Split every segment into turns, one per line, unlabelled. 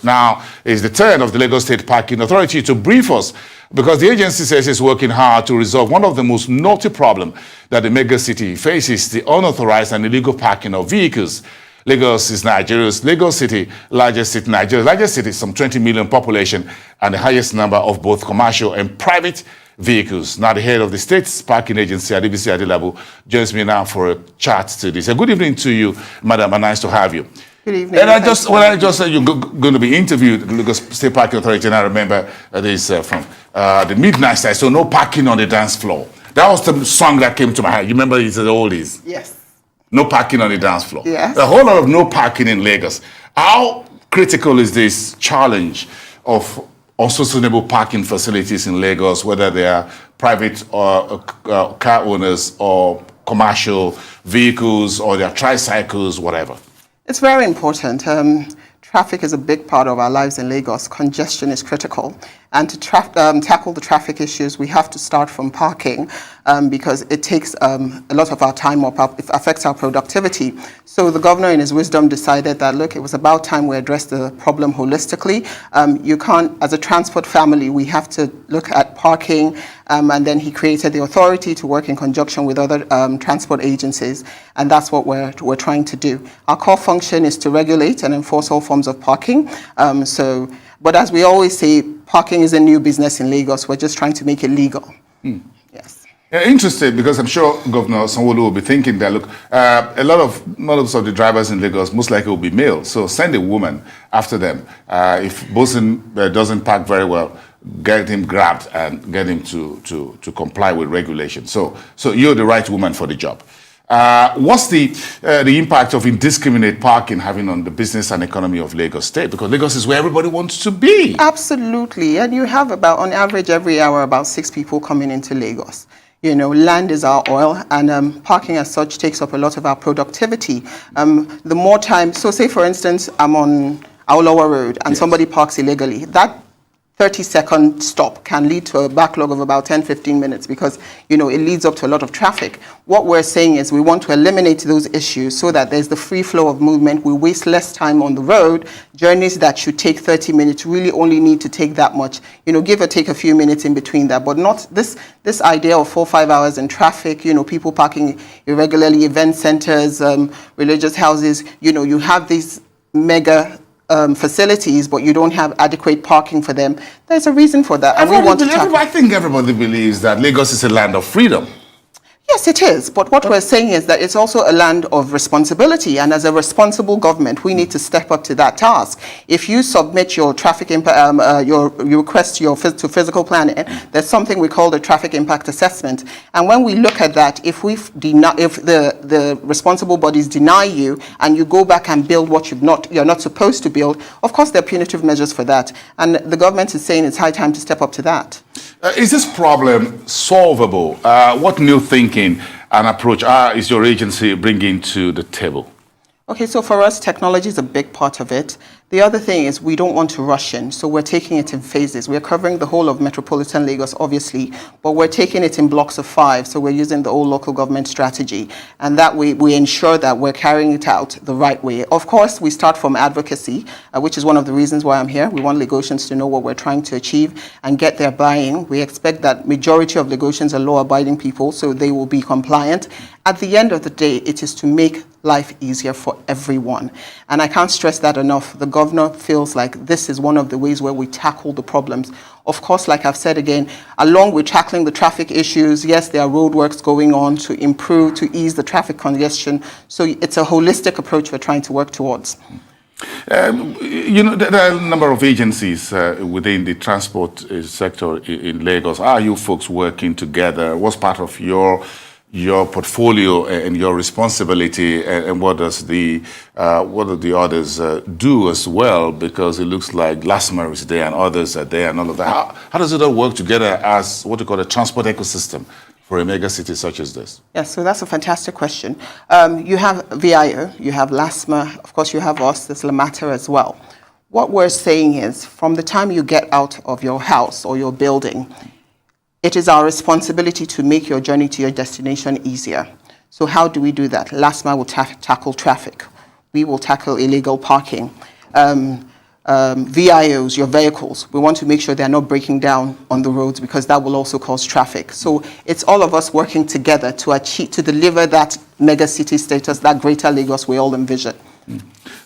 Now, it's the turn of the Lagos State Parking Authority to brief us because the agency says it's working hard to resolve one of the most knotty problems that the mega city faces, the unauthorized and illegal parking of vehicles. Lagos is Nigeria's largest city, some 20 million population, and the highest number of both commercial and private vehicles. Now, the head of the state's parking agency, Adebisi Adelabu, joins me now for a chat to this. Good evening to you, madam, and nice to have you.
Good evening.
And when I just said you're going to be interviewed at the Lagos State Parking Authority, and I remember this from the midnight side, so no parking on the dance floor. That was the song that came to my head. You remember it's the oldies?
Yes.
No parking on the dance floor.
Yes.
A whole lot of no parking in Lagos. How critical is this challenge of unsustainable parking facilities in Lagos, whether they are private or car owners or commercial vehicles or their tricycles, whatever?
It's very important. Traffic is a big part of our lives in Lagos. Congestion is critical. And to tackle the traffic issues, we have to start from parking because it takes a lot of our time up. It affects our productivity. So the governor, in his wisdom, decided that, look, it was about time we addressed the problem holistically. You can't, as a transport family, we have to look at parking. And then he created the authority to work in conjunction with other transport agencies. And that's what we're trying to do. Our core function is to regulate and enforce all forms of parking. But as we always say, parking is a new business in Lagos. We're just trying to make it legal. Yes.
Yeah, interesting, because I'm sure Governor Sanwo-Olu will be thinking that, look, a lot of the drivers in Lagos most likely will be male. So send a woman after them. If Boason doesn't park very well, get him grabbed and get him to comply with regulations. So you're the right woman for the job. What's the impact of indiscriminate parking having on the business and economy of Lagos State? Because Lagos is where everybody wants to be.
Absolutely. And you have about, on average, every hour, about 6 people coming into Lagos. You know, land is our oil, and parking as such takes up a lot of our productivity. The more time, so say for instance, I'm on our lower road and somebody parks illegally. That 30-second stop can lead to a backlog of about 10-15 minutes because, you know, it leads up to a lot of traffic. What we're saying is we want to eliminate those issues so that there's the free flow of movement. We waste less time on the road. Journeys that should take 30 minutes really only need to take that much, you know, give or take a few minutes in between that, but not this idea of 4 or 5 hours in traffic, you know, people parking irregularly, event centers, religious houses, you know, you have these mega facilities, but you don't have adequate parking for them. There's a reason for that. And
I think everybody believes that Lagos is a land of freedom.
Yes, it is. But what we're saying is that it's also a land of responsibility. And as a responsible government, we need to step up to that task. If you submit your traffic impact, your request to physical planning, there's something we call the traffic impact assessment. And when we look at that, if the responsible bodies deny you and you go back and build what you're not supposed to build, of course, there are punitive measures for that. And the government is saying it's high time to step up to that.
Is this problem solvable? What new thinking and approach is your agency bringing to the table?
Okay, so for us, technology is a big part of it. The other thing is we don't want to rush in, so we're taking it in phases. We're covering the whole of metropolitan Lagos, obviously, but we're taking it in blocks of 5, so we're using the old local government strategy, and that way we ensure that we're carrying it out the right way. Of course, we start from advocacy, which is one of the reasons why I'm here. We want Lagosians to know what we're trying to achieve and get their buy-in. We expect that majority of Lagosians are law-abiding people, so they will be compliant. At the end of the day, it is to make life easier for everyone. And I can't stress that enough. The governor feels like this is one of the ways where we tackle the problems. Of course, like I've said again, along with tackling the traffic issues, yes, there are roadworks going on to improve, to ease the traffic congestion. So it's a holistic approach we're trying to work towards.
You know, there are a number of agencies within the transport sector in Lagos. Are you folks working together? What's part of your portfolio and your responsibility, and what do the others do as well? Because it looks like LASPA is there and others are there and all of that. How does it all work together as what you call a transport ecosystem for a mega city such as this?
Yes, so that's a fantastic question. You have VIO, you have LASPA, of course you have us, there's LAMATA as well. What we're saying is from the time you get out of your house or your building, it is our responsibility to make your journey to your destination easier. So how do we do that? LASPA will tackle traffic. We will tackle illegal parking. VIOs, your vehicles. We want to make sure they're not breaking down on the roads because that will also cause traffic. So it's all of us working together to achieve, to deliver that mega city status, that greater Lagos we all envision.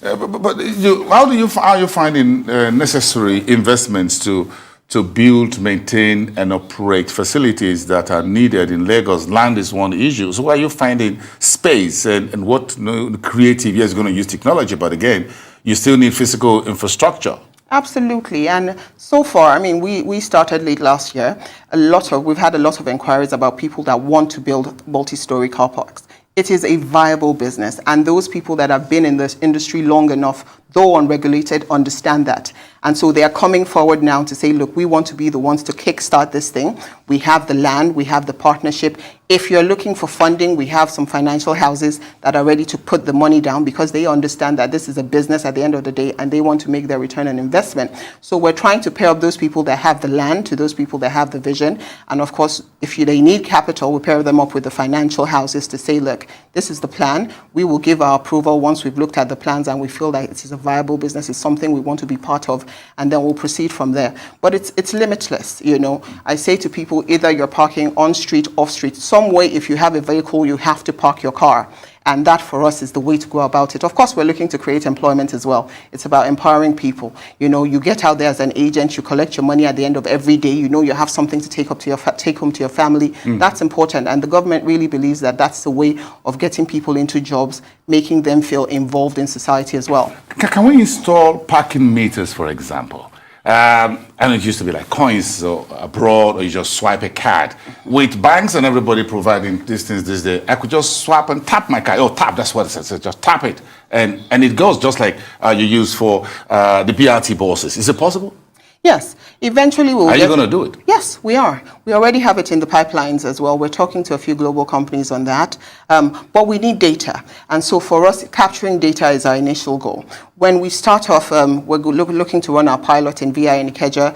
How are you finding necessary investments to build, maintain, and operate facilities that are needed in Lagos? Land is one issue. So where are you finding space and what creative? Yes, going to use technology, but again, you still need physical infrastructure.
Absolutely, and so far, I mean, we started late last year. We've had a lot of inquiries about people that want to build multi-story car parks. It is a viable business, and those people that have been in this industry long enough, though unregulated, understand that. And so they are coming forward now to say, look, we want to be the ones to kickstart this thing. We have the land, we have the partnership. If you're looking for funding, we have some financial houses that are ready to put the money down because they understand that this is a business at the end of the day and they want to make their return on investment. So we're trying to pair up those people that have the land to those people that have the vision. And of course, if they need capital, we pair them up with the financial houses to say, look, this is the plan. We will give our approval once we've looked at the plans and we feel that it is a viable business, it's something we want to be part of, and then we'll proceed from there. But it's limitless, you know. I say to people, either you're parking on street, off street, some way, if you have a vehicle, you have to park your car. And that for us is the way to go about it. Of course, we're looking to create employment as well. It's about empowering people. You know, you get out there as an agent, you collect your money at the end of every day. You know, you have something to take home to your family. That's important. And the government really believes that that's the way of getting people into jobs, making them feel involved in society as well.
Can we install parking meters, for example? And it used to be like coins abroad, or you just swipe a card. With banks and everybody providing these things this day, I could just swipe and tap my card. Oh, tap, that's what it says. So just tap it. And it goes just like you use for the BRT buses. Is it possible?
Yes, eventually we'll.
Are you going to do it?
Yes, we are. We already have it in the pipelines as well. We're talking to a few global companies on that, but we need data. And so for us, capturing data is our initial goal. When we start off, we're looking to run our pilot in VI in Ikeja,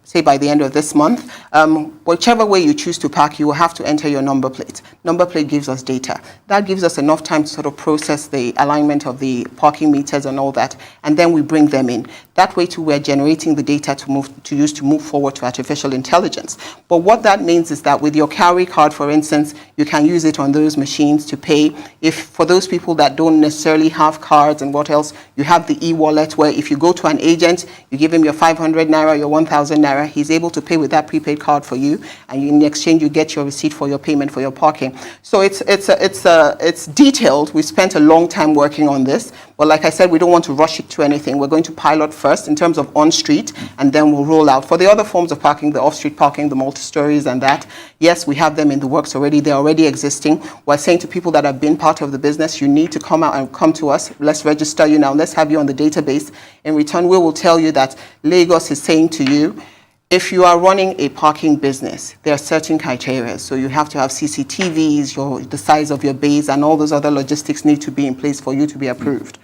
say by the end of this month. Whichever way you choose to park, you will have to enter your number plate. Number plate gives us data. That gives us enough time to sort of process the alignment of the parking meters and all that, and then we bring them in. That way too, we're generating the data to use to move forward to artificial intelligence. But what that means is that with your carry card, for instance, you can use it on those machines to pay. If for those people that don't necessarily have cards and what else, you have the e-wallet where if you go to an agent, you give him your 500 naira, your 1,000 naira, he's able to pay with that prepaid card for you, and in exchange you get your receipt for your payment for your parking. So it's detailed. We spent a long time working on this, but like I said, we don't want to rush it to anything. We're going to pilot first in terms of on-street, and then we'll roll out. For the other forms of parking, the off-street parking, the multi-stories and that, yes, we have them in the works already. They're already existing. We're saying to people that have been part of the business, you need to come out and come to us. Let's register you now. Let's have you on the database. In return, we will tell you that Lagos is saying to you, if you are running a parking business, there are certain criteria. So you have to have CCTVs, the size of your bays, and all those other logistics need to be in place for you to be approved.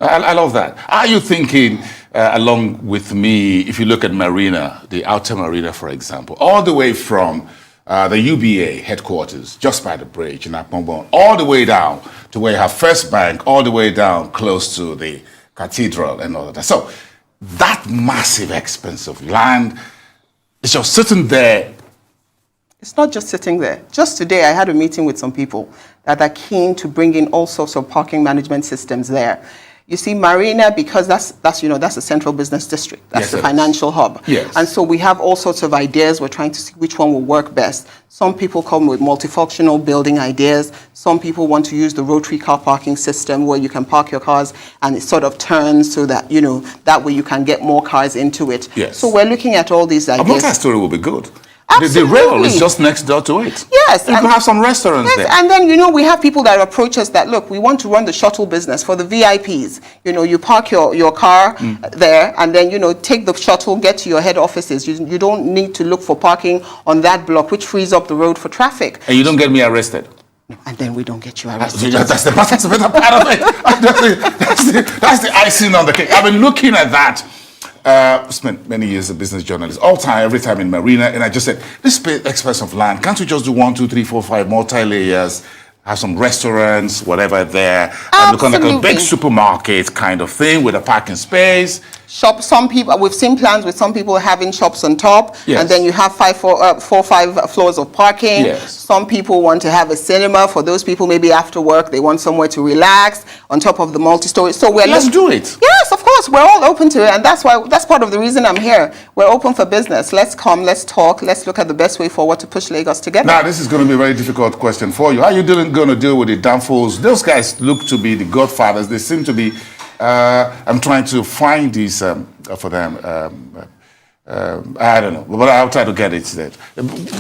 I love that. Are you thinking, along with me, if you look at Marina, the outer Marina, for example, all the way from the UBA headquarters, just by the bridge in Akpongbon, all the way down to where you have First Bank, all the way down close to the cathedral and all of that. So that massive expanse of land, it's just sitting there.
It's not just sitting there. Just today, I had a meeting with some people that are keen to bring in all sorts of parking management systems there. You see, Marina, because that's a central business district. That's the financial hub.
Yes.
And so we have all sorts of ideas. We're trying to see which one will work best. Some people come with multifunctional building ideas. Some people want to use the rotary car parking system where you can park your cars and it sort of turns so that, that way you can get more cars into it.
Yes.
So we're looking at all these ideas.
A multi-story will be good.
Absolutely.
The rail is just next door to it.
Yes.
You can have some restaurants there.
And then, we have people that approach us that, look, we want to run the shuttle business for the VIPs. You park your car there and then, take the shuttle, get to your head offices. You don't need to look for parking on that block, which frees up the road for traffic.
And you don't get me arrested.
No, and then we don't get you arrested.
That's the better part of it. That's the icing on the cake. I've been looking at that. Spent many years as a business journalist, every time in Marina, and I just said, this expanse of land, can't we just do 1, 2, 3, 4, 5 multi-layers, have some restaurants, whatever there, and look like a big supermarket kind of thing with a parking space.
Some people, we've seen plans with some people having shops on top,
yes.
and then you have 4 or 5 floors of parking.
Yes.
Some people want to have a cinema. For those people, maybe after work, they want somewhere to relax on top of the multi-story. So
let's do it.
Yes, of course, we're all open to it, and that's part of the reason I'm here. We're open for business. Let's come, let's talk, let's look at the best way forward to push Lagos together.
Now, this is going to be a very difficult question for you. How are you going to deal with the downfalls? Those guys look to be the godfathers. They seem to be. I'm trying to find these for them. I don't know, but I'll try to get it there.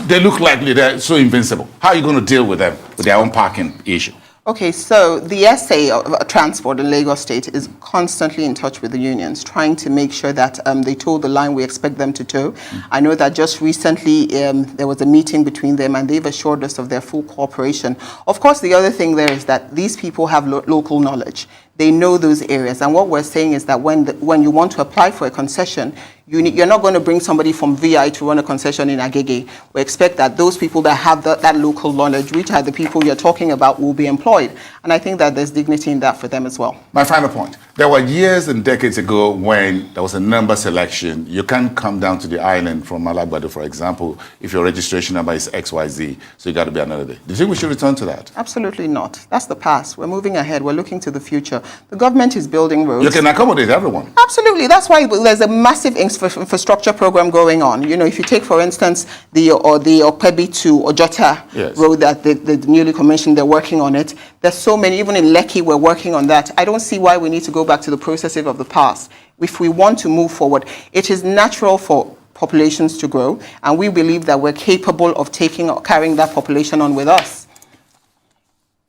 They look like they're so invincible. How are you going to deal with them, with their own parking issue?
Okay, so the SA of Transport in Lagos State is constantly in touch with the unions, trying to make sure that they toe the line we expect them to toe. I know that just recently there was a meeting between them, and they've assured us of their full cooperation. Of course, the other thing there is that these people have local knowledge. They know those areas, and what we're saying is that when you want to apply for a concession, you're not going to bring somebody from VI to run a concession in Agege. We expect that those people that have that local knowledge, which are the people you're talking about, will be employed. And I think that there's dignity in that for them as well.
My final point. There were years and decades ago when there was a number selection. You can't come down to the island from Malagbado, for example, if your registration number is XYZ, so you got to be another day. Do you think we should return to that?
Absolutely not. That's the past. We're moving ahead. We're looking to the future. The government is building roads.
You can accommodate everyone.
Absolutely. That's why there's a massive infrastructure program going on. You know, if you take, for instance, the Opebi to Ojota road that the newly commissioned, they're working on it. There's so many, even in Lekki, we're working on that. I don't see why we need to go back to the processes of the past. If we want to move forward, it is natural for populations to grow, and we believe that we're capable of carrying that population on with us.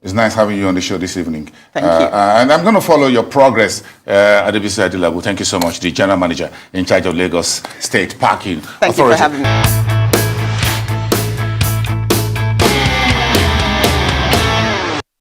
It's nice having you on the show this evening.
Thank you.
And I'm going to follow your progress, Adebisi Adelabu. Thank you so much, the General Manager in charge of Lagos State Parking Authority.
Thank you for having me.